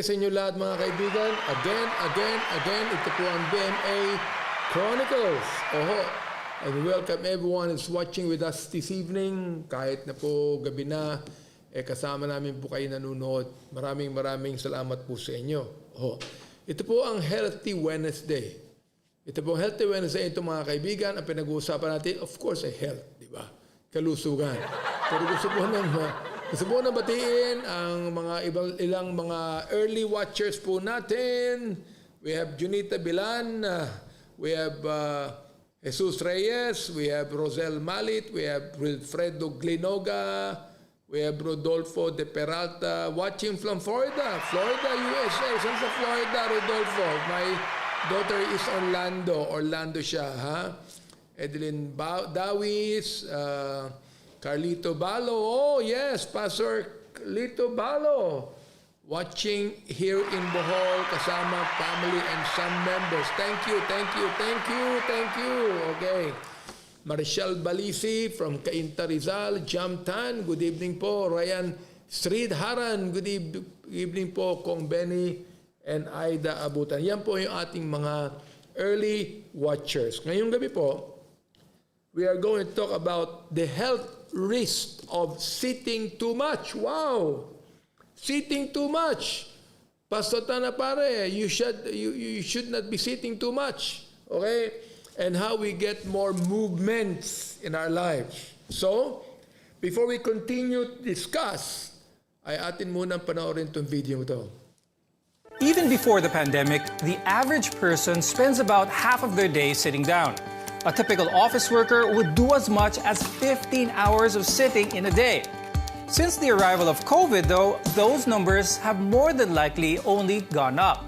sa inyo lahat mga kaibigan. Again, ito po ang BMA Chronicles. Oho. And welcome everyone who's watching with us this evening. Kahit na po gabi na, kasama namin po kayo nanonood. Maraming salamat po sa inyo. Oho. Ito po ang Healthy Wednesday. Ito po ang Healthy Wednesday. Ito mga kaibigan, ang pinag-uusapan natin, of course, ay health. Di ba? Kalusugan. Pero gusto po na batiin ang ilang mga early watchers po natin. We have Junita Bilan, we have Jesus Reyes, we have Rosel Malit, we have Wilfredo Glinoga, we have Rodolfo de Peralta watching from Florida, USA. Saan sa Florida, Rodolfo? My daughter is Orlando siya, ha? Edeline Dawis, Carlito Balo. Oh, yes, Pastor Carlito Balo. Watching here in Bohol, kasama family and some members. Thank you. Okay. Maricel Balisi from Cainta Rizal, Jamtan. Good evening po. Ryan Sridharan. Good evening po, Kong Benny and Aida Abutan. Yan po yung ating mga early watchers. Ngayong gabi po, we are going to talk about the health risk of sitting too much. Wow! Sitting too much. Pastor Tana pare, you should not be sitting too much. Okay? And how we get more movements in our lives. So, before we continue to discuss, ay atin muna panoorin itong video ito. Even before the pandemic, the average person spends about half of their day sitting down. A typical office worker would do as much as 15 hours of sitting in a day. Since the arrival of COVID, though, those numbers have more than likely only gone up.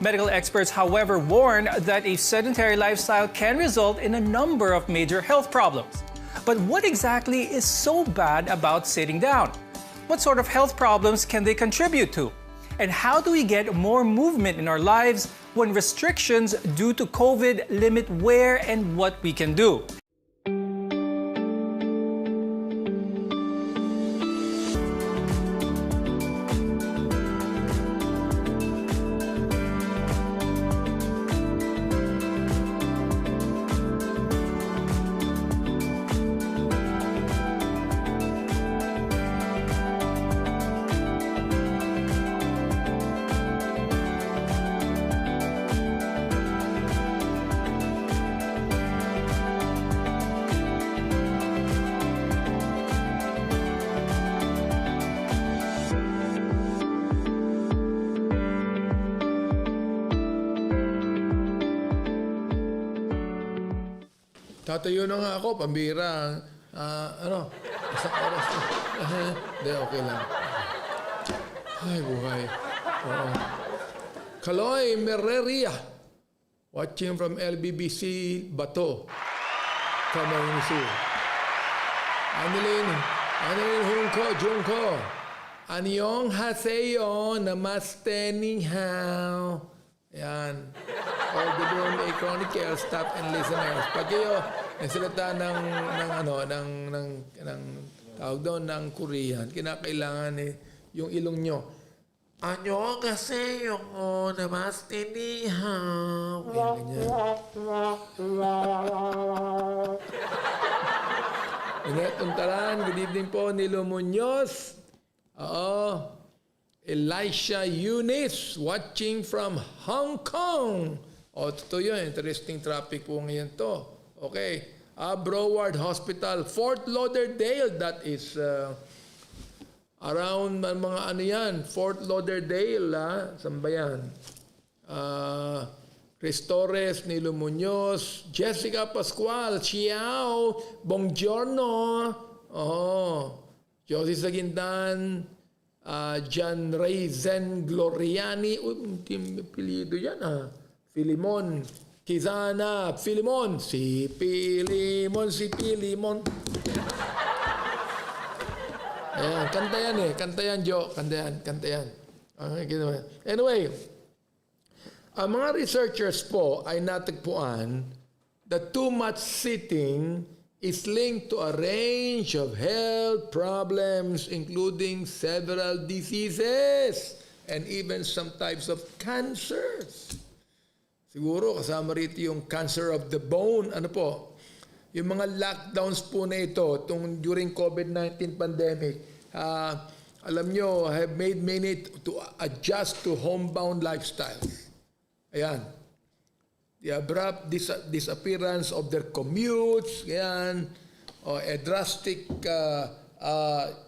Medical experts, however, warn that a sedentary lifestyle can result in a number of major health problems. But what exactly is so bad about sitting down? What sort of health problems can they contribute to? And how do we get more movement in our lives when restrictions due to COVID limit where and what we can do? Tatayo na nga ako, pambira. Isang oras. Hindi, okay lang. Ay, buhay. Oo. Kaloy Mereria, watching from LBBC Bato, Kamayong Sur. Anilin Junko. Anyong haseyo, namaste, ni hao. Yan. All the BMA Chronicles staff and listeners. Pag kayo nagsalita ng tawag doon ng Korean, kinakailangan yung ilong nyo. Anyo kasi yung namaste ni hao. Ganyan. Tuntaran, good evening po, Nilo Muñoz. Oo. Elisha Eunice, watching from Hong Kong. Totoo yun. Interesting traffic po ngayon to. Okay. Broward Hospital, Fort Lauderdale. That is around mga Fort Lauderdale, saan ba yan? Restores, Nilo Muñoz, Jessica Pascual, Chiao, Buongiorno. Josie Sagintan, John Raizen Gloriani. Pilido yan, Filimon Kizana, Filimon. Si Filimon. Ayan, kanta yan Kanta yan, Jo. Kanta yan. Anyway, ang mga researchers po ay natagpuan that too much sitting is linked to a range of health problems including several diseases. and even some types of cancers. Siguro kasama rito yung cancer of the bone. Ano po? Yung mga lockdowns po na ito during COVID-19 pandemic, alam nyo, have made many to adjust to homebound lifestyles. Ayan. The abrupt disappearance of their commutes, ayan, a drastic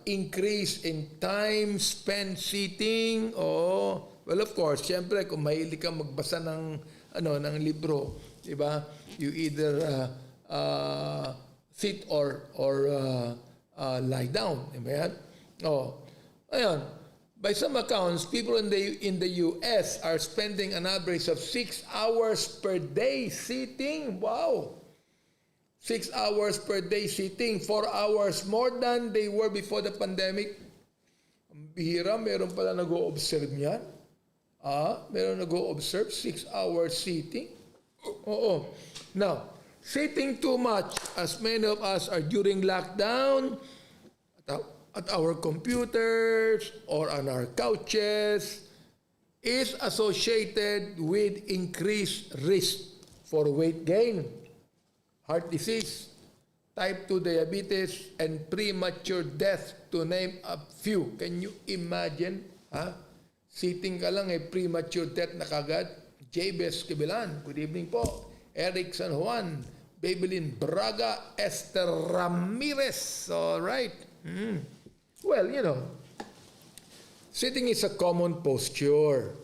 increase in time spent sitting. Well, of course, siyempre, kung mahilig ka magbasa ng libro, di ba? You either sit or lie down. Di ba yan? Ayan. By some accounts, people in the US are spending an average of 6 hours per day sitting. Wow! 6 hours per day sitting, 4 hours more than they were before the pandemic. Ang bihira, meron pala nag-o-observe niyan. Meron nag-o-observe 6 hours sitting. Oo. Now, sitting too much, as many of us are during lockdown, at our computers or on our couches, is associated with increased risk for weight gain, heart disease, type 2 diabetes, and premature death, to name a few. Can you imagine? Sitting ka lang, premature death na kagad. Jabez Kibilan, good evening po. Eric San Juan, Babylin Braga, Esther Ramirez. All right. Well, sitting is a common posture.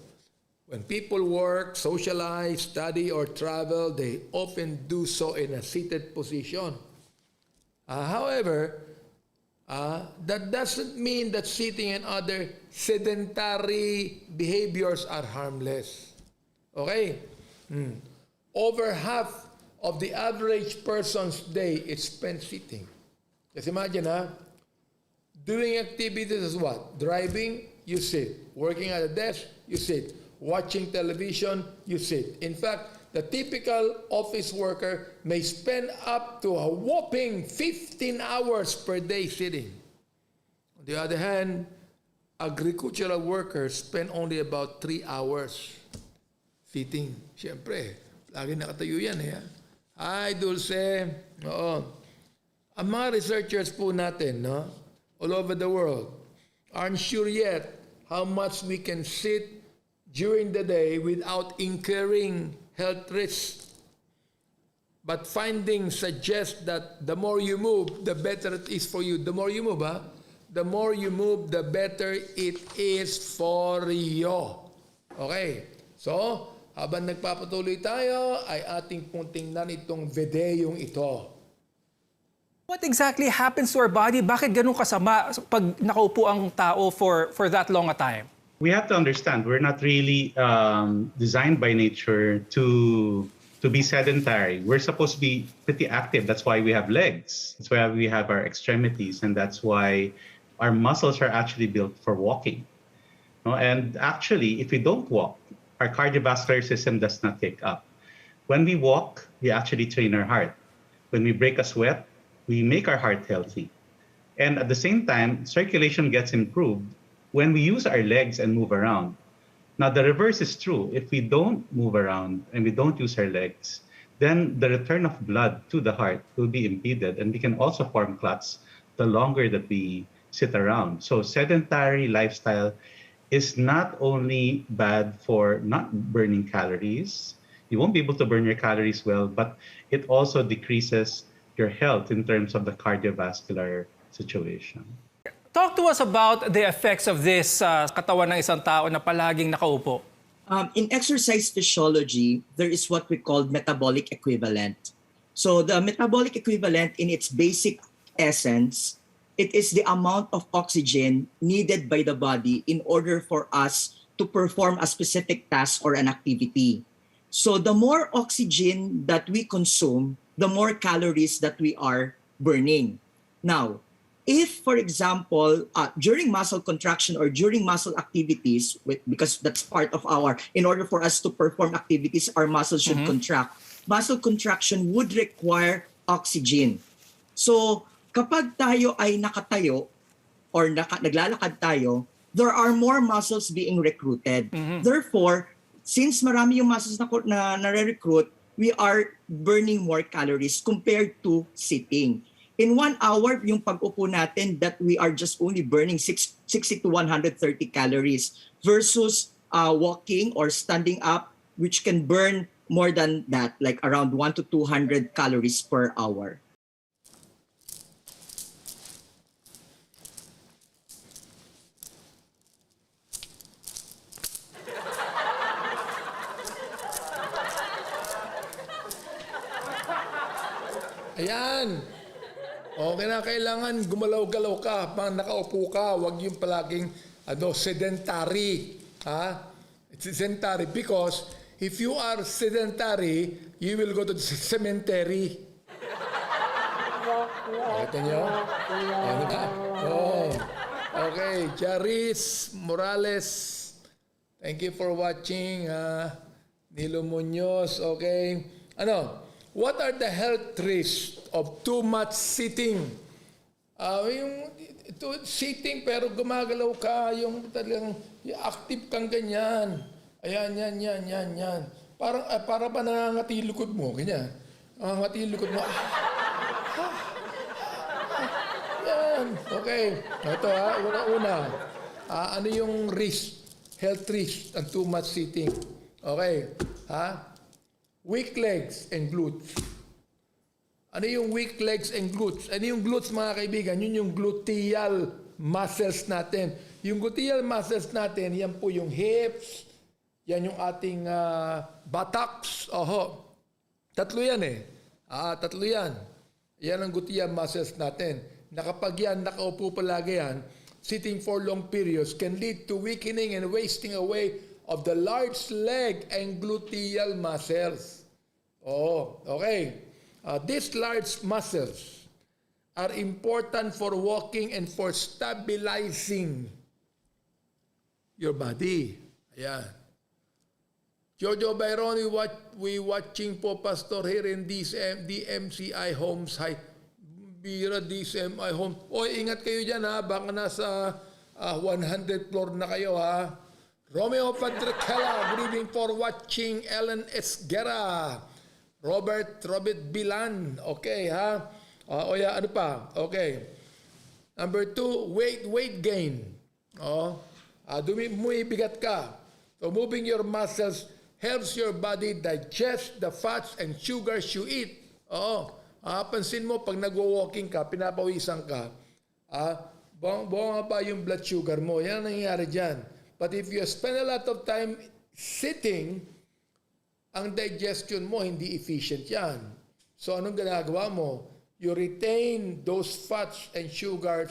When people work, socialize, study, or travel, they often do so in a seated position. However, that doesn't mean that sitting and other sedentary behaviors are harmless. Okay? Over half of the average person's day is spent sitting. Just imagine, doing activities as what? Driving, you sit. Working at a desk, you sit. Watching television, you sit. In fact, the typical office worker may spend up to a whopping 15 hours per day sitting. On the other hand, agricultural workers spend only about 3 hours sitting. Siyempre, lagi nakatayo yan. Hi, Dulce. Oo. Ang mga researchers po natin, all over the world, aren't sure yet how much we can sit during the day without incurring health risks. But findings suggest that the more you move, the better it is for you. The more you move, the more you move, the better it is for you. Okay? So, habang nagpapatuloy tayo, ay ating pong tingnan itong videong ito. What exactly happens to our body? Bakit ganun kasama pag nakaupo ang tao for that long a time? We have to understand we're not really designed by nature to be sedentary. We're supposed to be pretty active. That's why we have legs. That's why we have our extremities, and that's why our muscles are actually built for walking. And actually, if we don't walk, our cardiovascular system does not take up. When we walk, we actually train our heart. When we break a sweat, we make our heart healthy. And at the same time, circulation gets improved when we use our legs and move around. Now, the reverse is true. If we don't move around and we don't use our legs, then the return of blood to the heart will be impeded, and we can also form clots the longer that we sit around. So sedentary lifestyle is not only bad for not burning calories, you won't be able to burn your calories well, but it also decreases your health in terms of the cardiovascular situation. Talk to us about the effects of this katawan ng isang tao na palaging nakaupo. In exercise physiology, there is what we call metabolic equivalent. So the metabolic equivalent, in its basic essence, it is the amount of oxygen needed by the body in order for us to perform a specific task or an activity. So the more oxygen that we consume, the more calories that we are burning. Now, if, for example, during muscle contraction or during muscle activities, because that's part of in order for us to perform activities, our muscles should contract. Muscle contraction would require oxygen. So, kapag tayo ay nakatayo or naglalakad tayo, there are more muscles being recruited. Therefore, since marami yung muscles na nare-recruit, we are burning more calories compared to sitting. In 1 hour, yung pag-upo natin, that we are just only burning 60 to 130 calories versus walking or standing up, which can burn more than that, like around 1 to 200 calories per hour. Ayan. Okay na, kailangan gumalaw-galaw ka pang nakaupo ka. Huwag yung palaging sedentary. Ha? It's sedentary because if you are sedentary, you will go to the cemetery. Kita nyo? Ano ba? Oh. Okay, Charis Morales. Thank you for watching. Nilo Munoz, okay. What are the health risks of too much sitting? Yung sitting pero gumagalaw ka, yung talagang active kang ganyan. Ayan, yan. Para ba nangangati likod mo? Ganyan. Nangangati likod mo. Yan. Okay. Ito una. Ano yung risk? Health risk and too much sitting. Okay. Weak legs and glutes. Ano yung weak legs and glutes? Ano yung glutes, mga kaibigan? Yun yung gluteal muscles natin. Yung gluteal muscles natin, yan po yung hips, yan yung ating buttocks. Tatlo yan eh. Tatlo yan. Yan ang gluteal muscles natin. Kapag yan, nakaupo palagi yan, sitting for long periods can lead to weakening and wasting away of the large leg and gluteal muscles. Okay. These large muscles are important for walking and for stabilizing your body. Ayan. Jojo Byron, we watching po, Pastor, here in DMCI Homes. Hi. Bira DMCI Homes. Ingat kayo dyan ha. Baka nasa 100 floor na kayo ha. Romeo Padrecella, good evening for watching. Ellen Esguera. Robert Bilan. Okay, ha? Ano pa? Okay. Number 2, weight gain. Bumibigat ka. So, moving your muscles helps your body digest the fats and sugars you eat. Pansin mo, pag nagwo-walking ka, pinapawisan ka, buwang ba yung blood sugar mo? Yan ang nangyayari dyan. But if you spend a lot of time sitting, ang digestion mo hindi efficient yan. So anong ginagawa mo? You retain those fats and sugars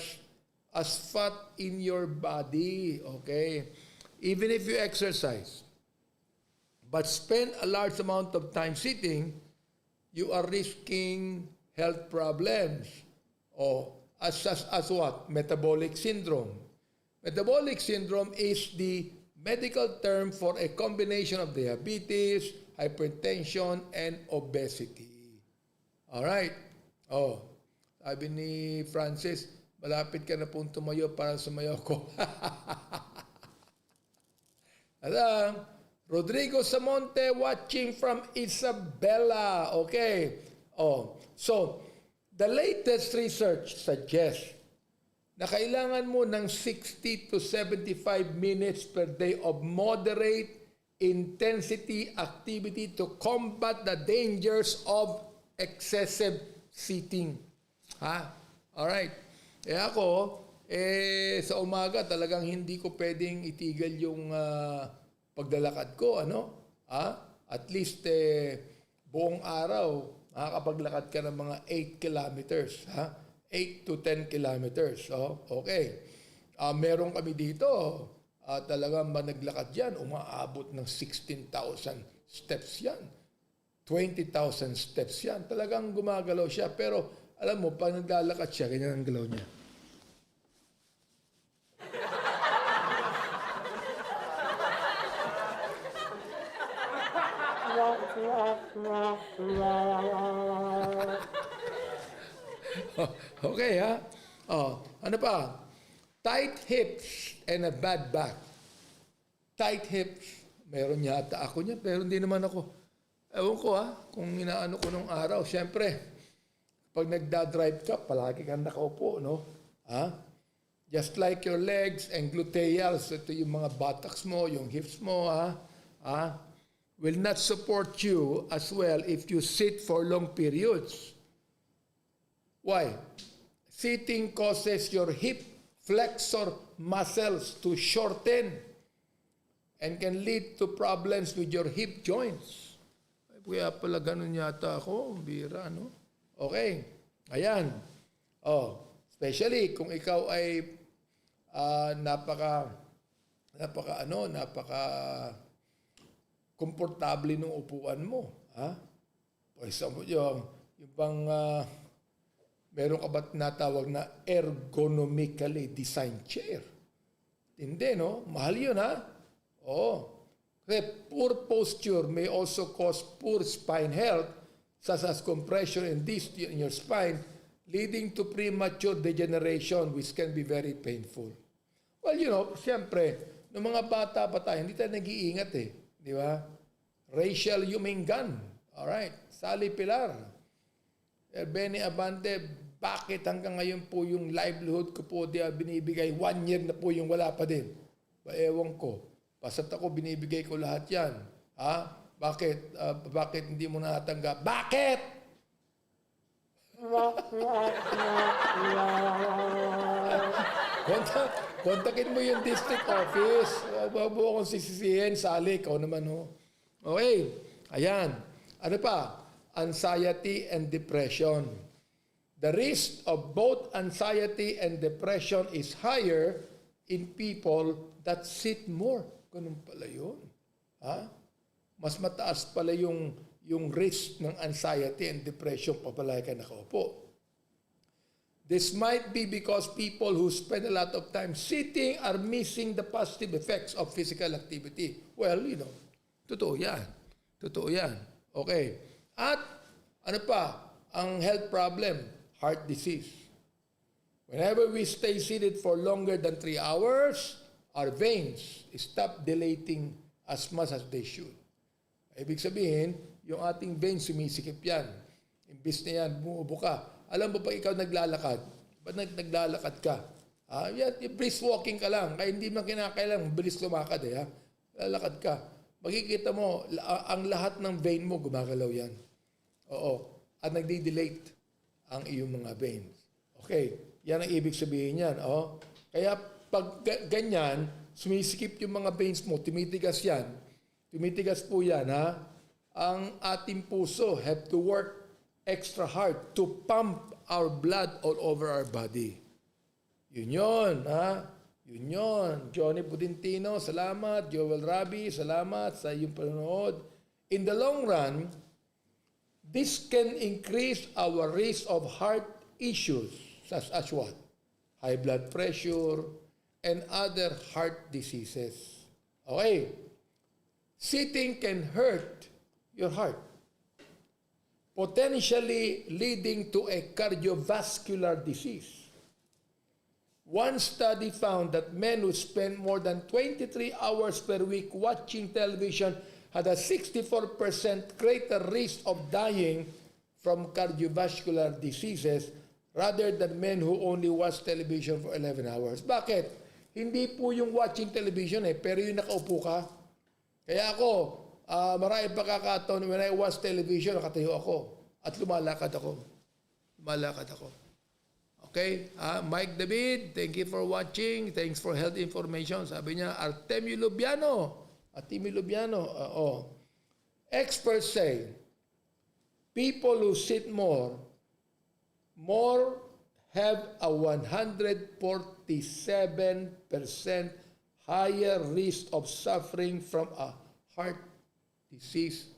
as fat in your body. Okay? Even if you exercise, but spend a large amount of time sitting, you are risking health problems. As what? Metabolic syndrome. Metabolic syndrome is the medical term for a combination of diabetes, hypertension, and obesity. Alright. Sabi ni Francis, malapit ka na pong tumayo para sumayo ko. Rodrigo Samonte watching from Isabela. Okay. So, the latest research suggests na kailangan mo ng 60 to 75 minutes per day of moderate intensity activity to combat the dangers of excessive sitting. Alright. Ako, sa umaga talagang hindi ko pwedeng itigil yung paglalakad ko. At least buong araw, makakapaglakad ka ng mga 8 kilometers. 8 to 10 kilometers. Okay. Meron kami dito, talagang naglakad yan, umaabot ng 16,000 steps yan. 20,000 steps yan. Talagang gumagalaw siya. Pero alam mo, pag naglalakad siya, ganyan ang galaw niya. Okay, ha? Ano pa? Tight hips and a bad back. Tight hips. Meron yata ako niya, pero hindi naman ako. Ewan ko kung inaano ko nung araw. Siyempre, pag nagda-drive ka, palagi kang nakaupo, no? Just like your legs and gluteals, ito yung mga buttocks mo, yung hips mo, will not support you as well if you sit for long periods. Why? Sitting causes your hip flexor muscles to shorten and can lead to problems with your hip joints. Kaya pala ganun yata ako, bira, no? Okay, ayan. Especially kung ikaw ay napaka komportable ng upuan mo, Pues yung bang meron ka ba tinatawag na ergonomically designed chair? Hindi, no? Mahal yun, Kasi poor posture may also cause poor spine health, such as compression and disc in your spine, leading to premature degeneration, which can be very painful. Well, siyempre, nung mga bata pa tayo, hindi tayo nag-iingat Di ba? Rachel Yumingan. Alright. Sally Pilar. Benny Abante, bakit hanggang ngayon po yung livelihood ko po binibigay 1 year na po yung wala pa din? Ewan ko. Basta't ako binibigay ko lahat yan. Bakit? Bakit hindi mo natanggap? Bakit? Kontakin mo yung district office. Huwag mo akong sisisihin, Sally. Ikaw naman, Okay. Ayan. Ano pa? Anxiety and depression. The risk of both anxiety and depression is higher in people that sit more. Ganun pala yun. Mas mataas pala yung risk ng anxiety and depression pala ka nakaupo. This might be because people who spend a lot of time sitting are missing the positive effects of physical activity. Well, totoo yan. Totoo yan. Okay. At ano pa? Ang health problem. Heart disease. Whenever we stay seated for longer than 3 hours, our veins stop dilating as much as they should. Ibig sabihin, yung ating veins sumisikip yan. Imbis na yan, bumubo ka. Alam mo pa ikaw naglalakad? Ba't naglalakad ka? Brisk walking ka lang. Kaya hindi man kinakailangan, bilis lumakad Lalakad ka. Makikita mo, ang lahat ng vein mo, gumagalaw yan. Oo. At nagdi-dilate ang iyong mga veins. Okay, yan ang ibig sabihin yan. Kaya pag ganyan, sumisikip yung mga veins mo, tumitigas yan. Tumitigas po yan, Ang ating puso have to work extra hard to pump our blood all over our body. Yun yun, Yun yun. Johnny Budintino, salamat. Joel Rabi, salamat sa iyong panonood. In the long run, this can increase our risk of heart issues such as what? High blood pressure and other heart diseases. Okay. Sitting can hurt your heart, potentially leading to a cardiovascular disease. One study found that men who spend more than 23 hours per week watching television had a 64% greater risk of dying from cardiovascular diseases rather than men who only watch television for 11 hours. Bakit? Hindi po yung watching television pero yung nakaupo ka. Kaya ako, marami pagkakataon when I watch television, nakatayo ako at lumalakad ako. Okay? Mike David, thank you for watching. Thanks for health information. Sabi niya, Artemio Lubiano. Experts say, people who sit more have a 147% higher risk of suffering from a heart disease,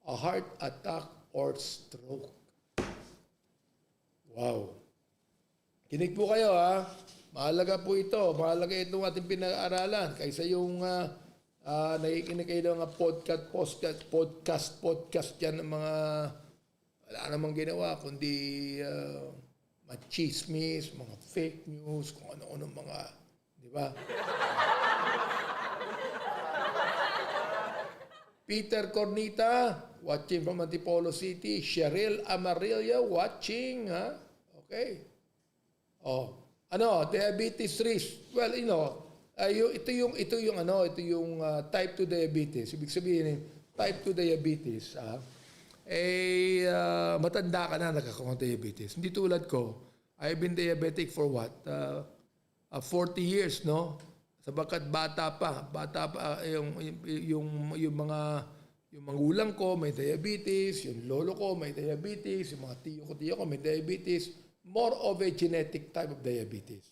a heart attack, or stroke. Wow. Kinig po kayo Mahalaga po ito. Mahalaga itong ating pinag-aaralan kaysa yung nakikinig kayo ng podcast yan ng mga wala namang ginawa kundi machismis, mga fake news, kung ano-ano mga ba? Peter Cornita, watching from Antipolo City. Cheryl Amarilla, watching. Ha? Okay. Oh, diabetes risk. Well, ito yung type 2 diabetes. Ibig sabihin, type 2 diabetes, matanda ka na nagkakaroon ng diabetes. Hindi tulad ko. I've been diabetic for what? 40 years, no? Sabagkat bata pa yung mga magulang ko may diabetes, yung lolo ko may diabetes, yung mga tiyo ko may diabetes. More of a genetic type of diabetes.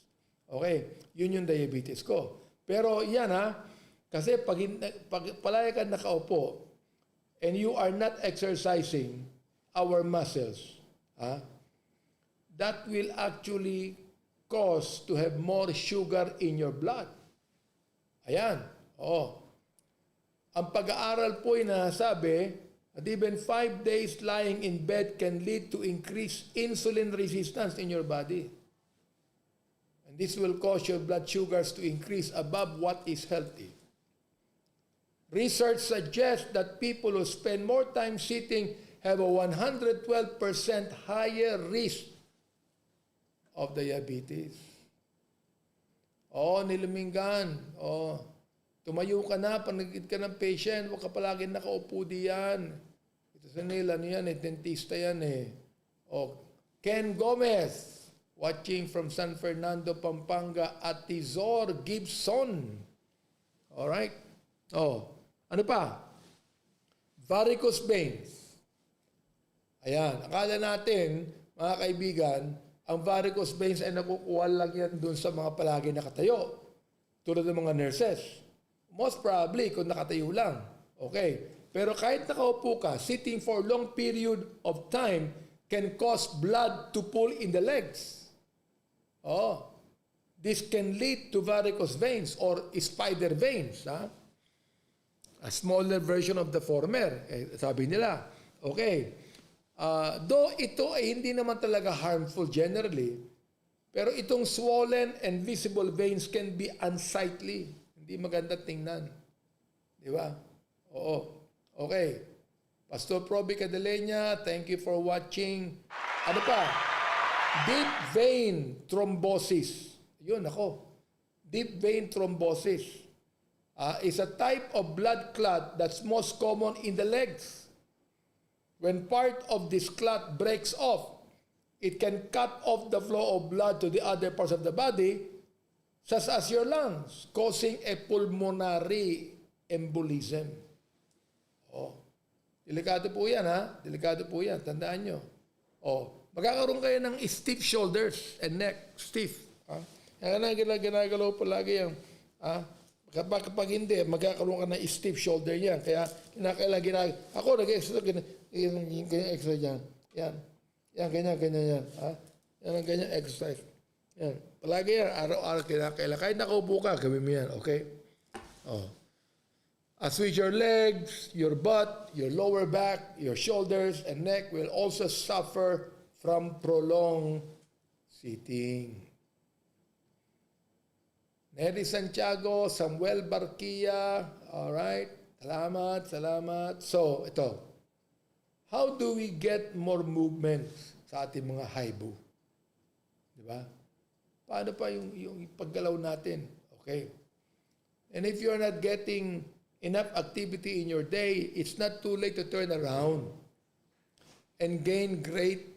Okay? Yun yung diabetes ko. Pero yan kasi pag palagi ka nakaupo and you are not exercising our muscles, that will actually cause to have more sugar in your blood. Ayan. Ang pag-aaral po ay nasabi that even 5 days lying in bed can lead to increased insulin resistance in your body. And this will cause your blood sugars to increase above what is healthy. Research suggests that people who spend more time sitting have a 112% higher risk of diabetes. Niluminggan. Tumayo ka na, panagid ka ng patient, huwag ka palagi nakaupo diyan. Ito sa nila, dentista yan eh. Ken Gomez, watching from San Fernando, Pampanga, Atizor Gibson. Alright? Ano pa? Varicose veins. Ayan, akala natin, mga kaibigan, ang varicose veins ay nakukuha lang yan dun sa mga palagi nakatayo. Tulad ng mga nurses. Most probably, kung nakatayo lang. Okay. Pero kahit nakaupo ka, sitting for long period of time can cause blood to pool in the legs. This can lead to varicose veins or spider veins. A smaller version of the former. Sabi nila. Okay. Though ito ay hindi naman talaga harmful generally, pero itong swollen and visible veins can be unsightly. Hindi maganda tingnan. Di ba? Okay. Pastor Proby Cadeleña, thank you for watching. Ano pa? Deep vein thrombosis. Yun, Deep vein thrombosis is a type of blood clot that's most common in the legs. When part of this clot breaks off, it can cut off the flow of blood to the other parts of the body, such as your lungs, causing a pulmonary embolism. Delikado po yan, Delikado po yan. Tandaan nyo. Magkakaroon kayo ng stiff shoulders and neck. Stiff. Kaya ginagalaw palagi yan. Kapag hindi, magkakaroon ka ng stiff shoulder yan. Kaya kinakailangan. Ako nag-exercise. Exercise yan. Yan, ganyan yan. Yan ang ganyan exercise. Yan. Palagi yan, araw-araw kinakailangan. Kahit nakaupo ka, gawin mo yan, okay? As with your legs, your butt, your lower back, your shoulders, and neck will also suffer from prolonged sitting. Neri Santiago, Samuel Barquilla, alright, salamat. So, ito. How do we get more movement sa ating mga haibu? Diba? Paano pa yung paggalaw natin? Okay. And if you're not getting enough activity in your day, it's not too late to turn around and gain great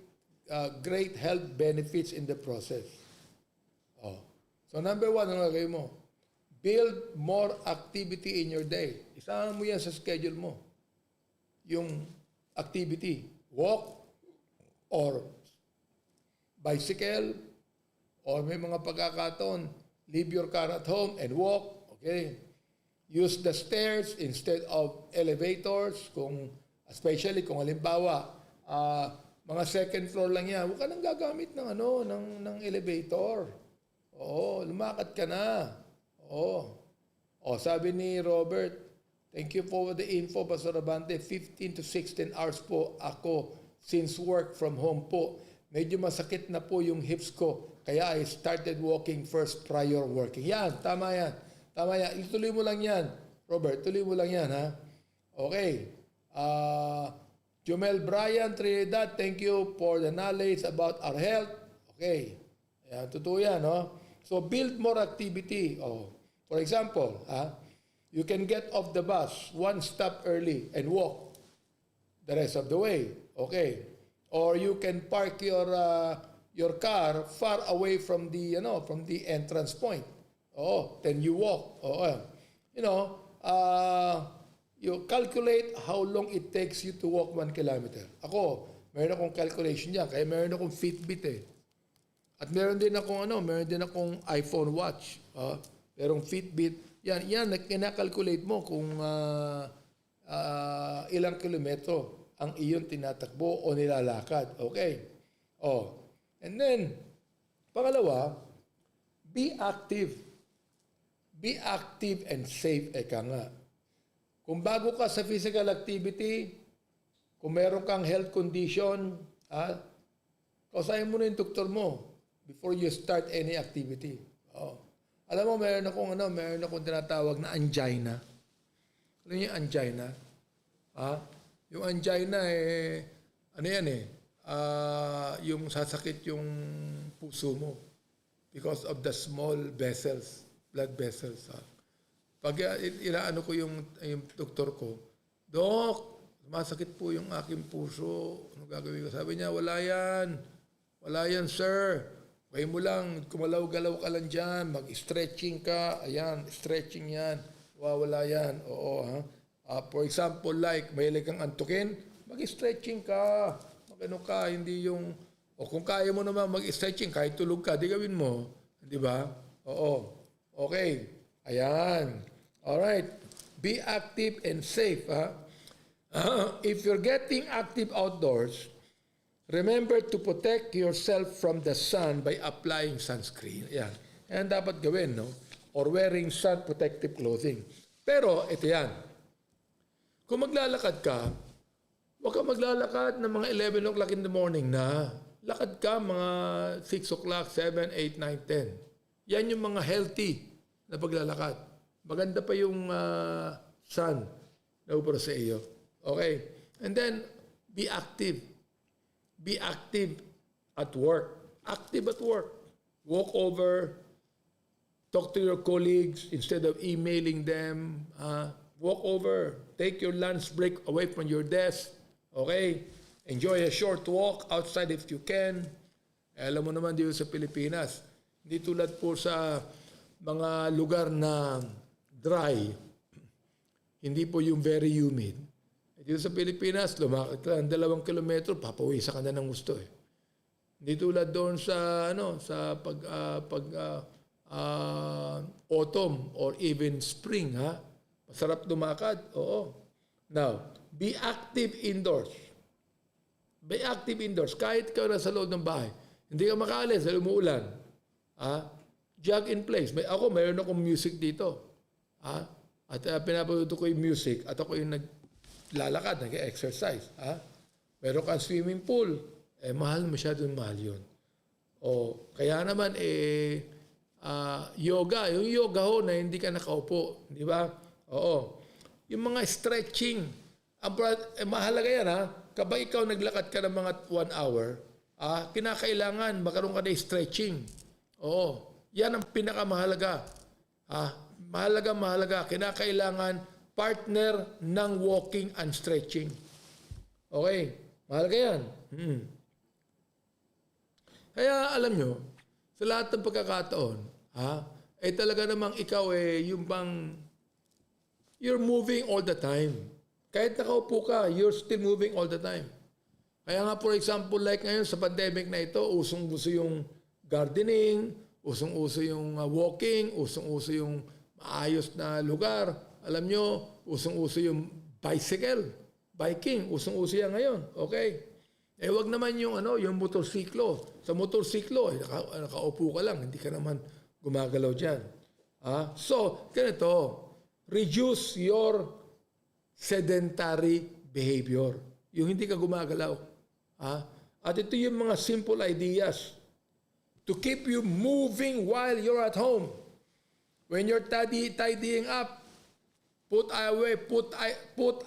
health benefits in the process. So number 1, ano gagawin mo? Build more activity in your day. Isama mo yan sa schedule mo. Yung activity. Walk or bicycle or may mga pagkakataon, leave your car at home and walk. Okay? Use the stairs instead of elevators. Especially kung halimbawa, mga second floor lang yan, huwag ka nang gagamit ng elevator. Lumakad ka na. Sabi ni Robert, thank you for the info, Pastor Abante. 15 to 16 hours po ako since work from home po. medyo masakit na po yung hips ko. Kaya I started walking first prior working. Yan, tama yan. Tama yan. Ituloy mo lang yan, Robert. Tuloy mo lang yan, ha? Okay. Jumel Bryan Trinidad, thank you for the knowledge about our health. Okay. Yan, totoo yan, no? So, build more activity. Oh. For example, you can get off the bus one stop early and walk the rest of the way. Okay. Or you can park your car far away from the entrance point. Oh, then you walk. Oh, you calculate how long it takes you to walk 1 kilometer. Ako, meron akong calculation diyan, kaya meron akong Fitbit eh. At meron din akong iPhone watch. Merong Fitbit. Yan kinakalculate mo kung ilang kilometro ang iyong tinatakbo o nilalakad. Okay. Oh. And then, pangalawa, be active. Be active and safe, eka nga. Kung bago ka sa physical activity, kung meron kang health condition, kausahin mo na yung doktor mo before you start any activity. Oh. Alam mo, meron akong tinatawag na angina. Alam niyo yung angina? Yung angina yung sasakit yung puso mo because of the small vessels, blood vessels. Pag ilaano ko yung doktor ko, Dok, masakit po yung aking puso. Ano gagawin ko? Sabi niya, wala yan. Wala yan, sir. Kaya mo lang, kumalaw-galaw ka lang dyan, mag-stretching ka. Ayan, stretching yan. Wala yan. Oo, ha? For example, like, mahilig kang antukin, mag-stretching ka. Mag-ano ka, hindi yung... O kung kaya mo naman mag-stretching, kahit tulog ka, di gawin mo. Di ba? Oo. Okay. Ayan. Alright. Be active and safe. If you're getting active outdoors, remember to protect yourself from the sun by applying sunscreen. Ayan. Ayan dapat gawin, no? Or wearing sun protective clothing. Pero, ito yan. Kung maglalakad ka, huwag ka maglalakad ng mga 11 o'clock in the morning na. Lakad ka mga 6 o'clock, 7, 8, 9, 10. Yan yung mga healthy na paglalakad. Maganda pa yung sun na upro sa iyo. Okay? And then, be active. Be active at work. Active at work. Walk over. Talk to your colleagues instead of emailing them. Walk over. Take your lunch break away from your desk. Okay? Enjoy a short walk outside if you can. Alam mo naman dito sa Pilipinas, hindi tulad po sa mga lugar na dry, hindi po yung very humid. Dito sa Pilipinas, lumakad ka ng 2 kilometro, papawisan ka na ng gusto eh. Hindi tulad doon sa autumn or even spring, ha? Masarap lumakad, oo. Now, be active indoors. Be active indoors. Kahit ka nasa loob ng bahay, hindi ka makaalis dahil umuulan. Jog in place. Mayroon akong music dito. At pinapatuto ko yung music at ako yung naglalakad, nag-exercise. Meron kang swimming pool. Masyadong mahal yun. Kaya naman, yoga. Yung yoga ho na hindi ka nakaupo. Di ba? Oo. Yung mga stretching. Mahalaga yan, ha? Kapag ikaw naglakad ka ng mga 1 hour, kinakailangan magkaroon ka na stretching. Oo. Yan ang pinakamahalaga. Mahalaga. Kinakailangan partner ng walking and stretching. Okay. Mahalaga yan. Kaya alam nyo, sa lahat ng pagkakataon, talaga namang ikaw yung bang you're moving all the time. Kahit nakaupo ka, you're still moving all the time. Kaya nga, for example, like ngayon sa pandemic na ito, usong-uso yung gardening, usong-uso yung walking, usong-uso yung maayos na lugar. Alam nyo, usong-uso yung biking, usong-uso yan ngayon. Okay? Wag naman yung motorsiklo. Sa motorsiklo, nakaupo ka lang, hindi ka naman gumagalaw dyan. So, ganito, reduce your sedentary behavior. Yung hindi ka gumagalaw. At ito yung mga simple ideas to keep you moving while you're at home. When you're tidying up, put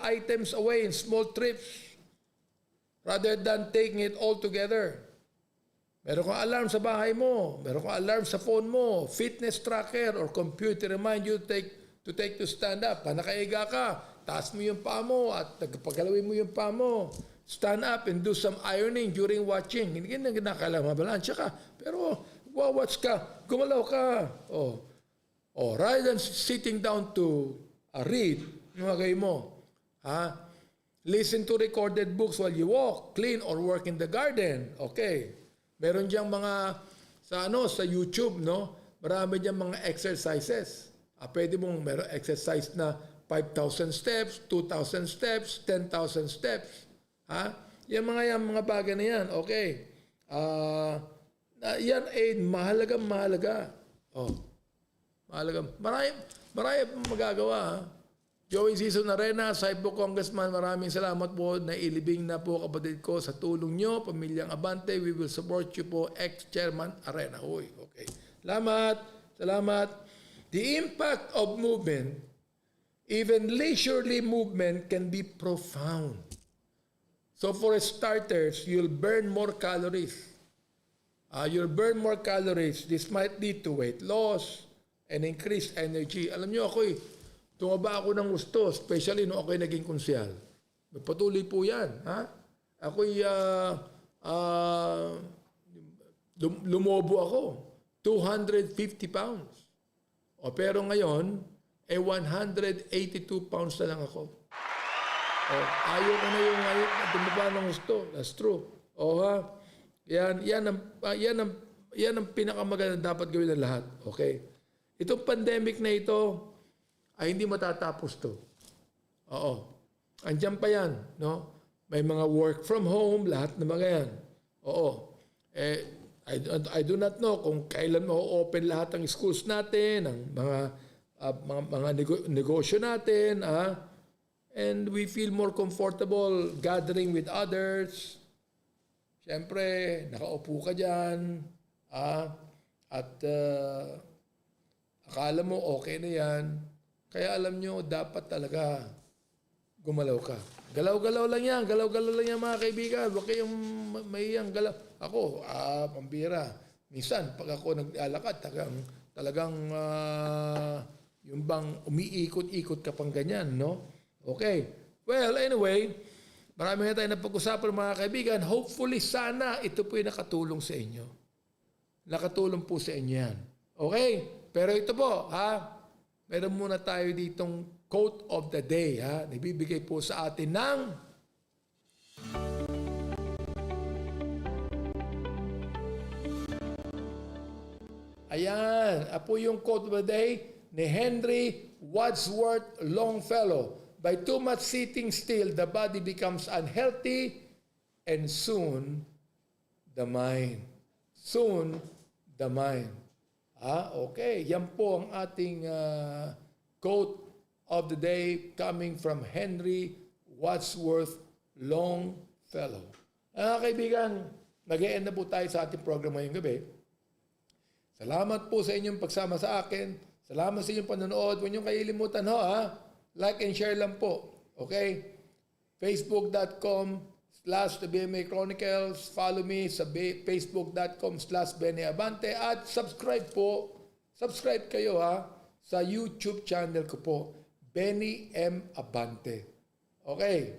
items away in small trips rather than taking it all together. Meron kang alarm sa bahay mo, meron kang alarm sa phone mo, fitness tracker or computer remind you to stand up. Nakaiga ka, taas mo yung paa mo at paggalawin mo yung paa mo. Stand up and do some ironing during watching. Hindi na kinakailangan mabalansya ka. Pero watch ka, gumalaw ka. Rather than sitting down to read, mga mo. Listen to recorded books while you walk, clean, or work in the garden. Okay. Meron diyang mga sa YouTube, no? Marami diyang mga exercises. Pwede mong meron exercise na 5,000 steps, 2,000 steps, 10,000 steps. Yan mga bagay na yan. Okay. Yan ay mahalaga. Mahalaga. Marami magagawa. Joey Season Arena, Saipo Congressman, maraming salamat po. Nailibing na po kapatid ko sa tulong nyo. Pamilyang Abante, we will support you po. Ex-Chairman Arena. Okay. Salamat. The impact of movement, even leisurely movement, can be profound. So for starters, you'll burn more calories. This might lead to weight loss and increased energy. Alam nyo tumaba ako ng gusto, especially nung ako'y naging konsyal. Patuloy po yan. Ako'y lumobo ako. 250 pounds. Pero ngayon, 182 pounds na lang ako. Ayaw ko na yung tumaba ng gusto. That's true. Yan ang pinakamaganda dapat gawin ng lahat. Okay? Itong pandemic na ito, ay hindi matatapos to. Andiyan pa yan, no? May mga work from home, lahat ng mga yan. I do not know kung kailan ma-open lahat ng schools natin, ang mga negosyo natin, and we feel more comfortable gathering with others. Siyempre, nakaupo ka dyan, at akala mo okay na yan. Kaya alam nyo, dapat talaga gumalaw ka. Galaw-galaw lang yan mga kaibigan. Huwag kayong mayiyang galaw. Ako, pambira. Minsan, pag ako naglalakad, talagang yung bang umiikot-ikot ka pang ganyan, no? Okay. Well, anyway, marami na tayo napag-usapan mga kaibigan. Hopefully, sana ito po yung nakatulong sa inyo. Nakatulong po sa inyo yan. Okay? Pero ito po, meron muna tayo ditong quote of the day. Nabibigay po sa atin ng ayan. Apo yung quote of the day ni Henry Wadsworth Longfellow. By too much sitting still, the body becomes unhealthy and soon the mind. Okay. Yan po ang ating quote of the day coming from Henry Wadsworth Longfellow. Kaibigan, nag-e-end na po tayo sa ating program ngayong gabi. Salamat po sa inyong pagsama sa akin. Salamat sa inyong panonood. Huwag niyong kailimutan like and share lang po. Okay? Facebook.com/The BMA Chronicles. Follow me sa Facebook.com/BMA Abante. At subscribe po. Subscribe kayo sa YouTube channel ko po. Benny M. Abante. Okay.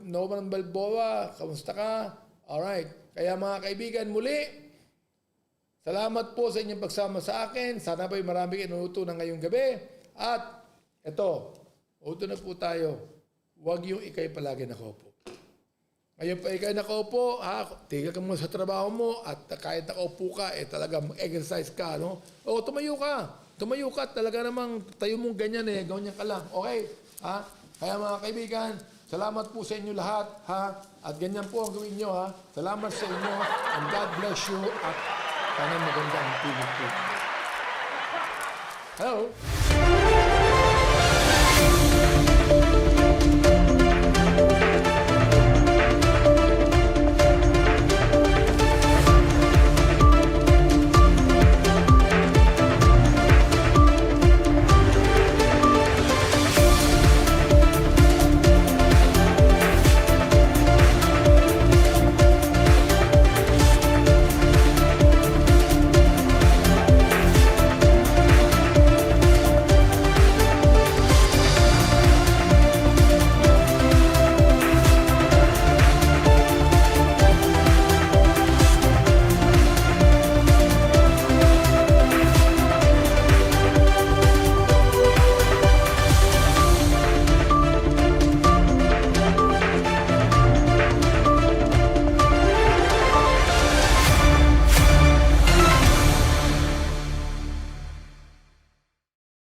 Noman Balboa. Kamusta ka? Alright. Kaya mga kaibigan, muli, salamat po sa inyong pagsama sa akin. Sana ba'y marami inuuto na ngayong gabi. At ito, uto na po tayo. Huwag yung ikay palagi nakaupo. Ngayon pa ikay nakaupo, tigil ka muna sa trabaho mo at kahit nakaupo ka, talaga mag-exercise ka, no? Tumayo ka. Tumayo ka. Talaga namang tayo mong ganyan ganyan ka lang. Okay? Kaya mga kaibigan, salamat po sa inyo lahat, At ganyan po ang gawin nyo, Salamat sa inyo and God bless you at sana maganda ang tulog po. Hello?